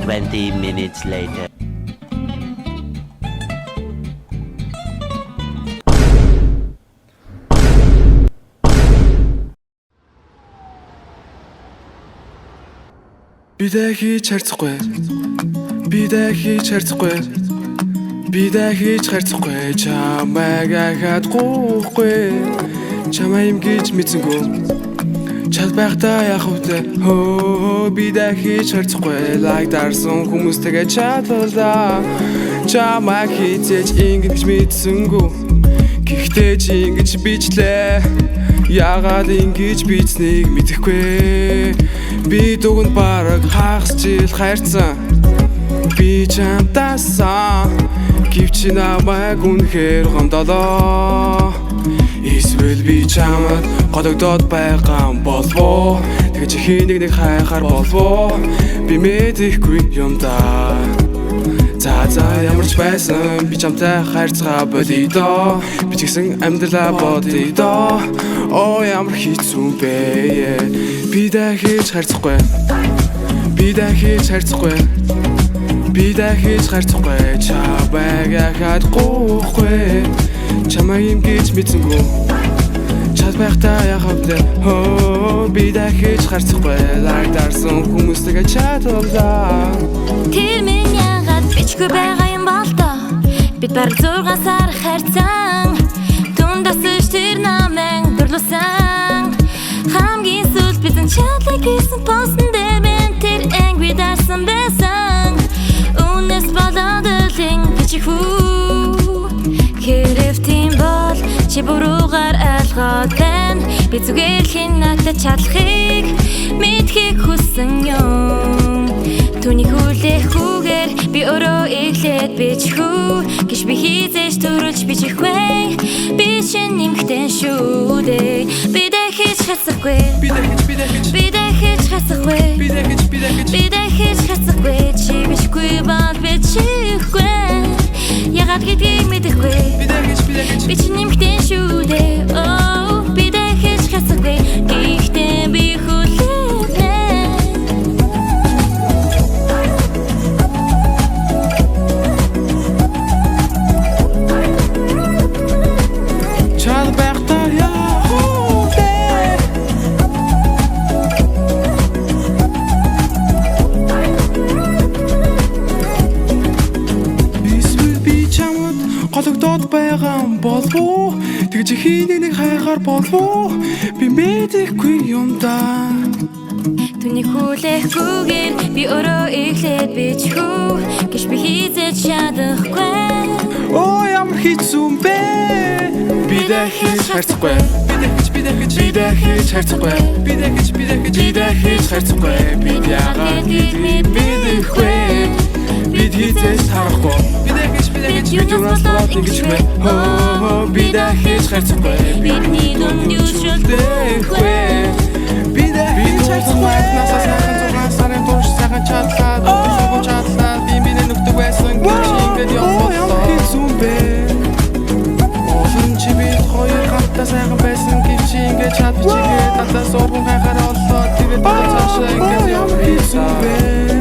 20 minutes later. Бидээ хийж харцахгүй. Бидээ хийж харцахгүй. Бидээ хийж харцахгүй. Чамайг ахад гоохгүй. Чамаа юм гэж мэдсэнгүү. Чад байхдаа яах вэ? Хөө бидээ хийж харцахгүй. Лайк дарсан хүмүүстэйгээ чатвалаа. Чамайг хийжээж ингэж мэдсэнгүү. Гэхдээ чи ингэж бичлээ. Яагаад ингэж бичснийг мэдэхгүй. Би дүгэн бараг хагас жил хайрцсан. Би чамтаасан. Гэвч намайг үнэхээр гомдолоо. Эсвэл би чамд годогдоод байгаа болов. Тэгэж хий нэг хайхаар болов. Би мэдэхгүй юм да. За ямарч байсан би чамтай хайрцгаа болидоо. Би ч гэсэн амьдралаа бодидоо. Оо ямар хэцүү бэ. Бидээ хийж харцахгүй. Бидээ хийж харцахгүй. Бидээ хийж харцахгүй. Чамайг ахад гоохгүй. Чамаа юм гэж мэдсэнгүү. Чад байхдаа яхав дэ. Хөө бидээ хийж харцахгүй. Лайк дарсан хүмүүстэйгээ чатвалаа. Тэр минь яагаад бичгүй байгаа юм бол доо. Бид бараг 6 сар хайрцан. Тундасч тэр намайг дурлуулсан. Хамгийн сүүлд бидэн чадлыг хийсэн постн дээр минь тэр angry дарсан байсан. Үнэс болоод өлин бичих үү. Хэрвтийн бол чи буруугаар ойлгоод байна. Би зүгээр хин надад чадлахыг мэдхийг хүссэн юм. Түүнийг хүлээхгүйгээр би өөрөө эхлээд бичихүү. Гэж би хийзэж төрүүлж бичихвэ. Би чинь нэмэгдэн шүү дээ. Бидээ хийж хацахгүй. Бидээ хийж хацахгүй. Бидээ хийж хацахгүй. Чи бичихгүй бол бичихгүй. Ягаад гэдгийг мэдэхгүй. Би чинь нэмэгдэн шүү дээ. Oh бидээ хийж хацахгүй. Гэхдээ би годогдоод байгаа болов. Тэгж хий нэг хайхаар болов. Би мэдэхгүй юм да. Түүнийг хүлээхгүйгээр би өөрөө эхлээд бичихүү. Гэж би хийзэж чадахгүй. Оо ямар хэцүү бэ. Бидээ хийж харцахгүй. Бидээ хийж харцахгүй. Бидээ хийж харцахгүй. Бид яагаад гэдгийг мэдэхгүй. Бид хийзэж харахгүй. Бид юунаас болоод ингэж вэ? Хөө бидээ хийж харцахгүй. Бидний дунд юушлдэггүй. Бидээ хийж харцахгүй. Насаа сайхан 6 сарын турш сайхан чадлаад. Сайхан чадлаад. Би минь нүгдэг байсан. Ингэж явуулсан. Хэцүү бэ. Олон чи бид хоёр хамтдаа сайхан байсан. Гэвч ингэж чадчихээ. Надаас урган хайхаар оллоо. Тэгээд цаашаа ингэж явах хэцүү бэ.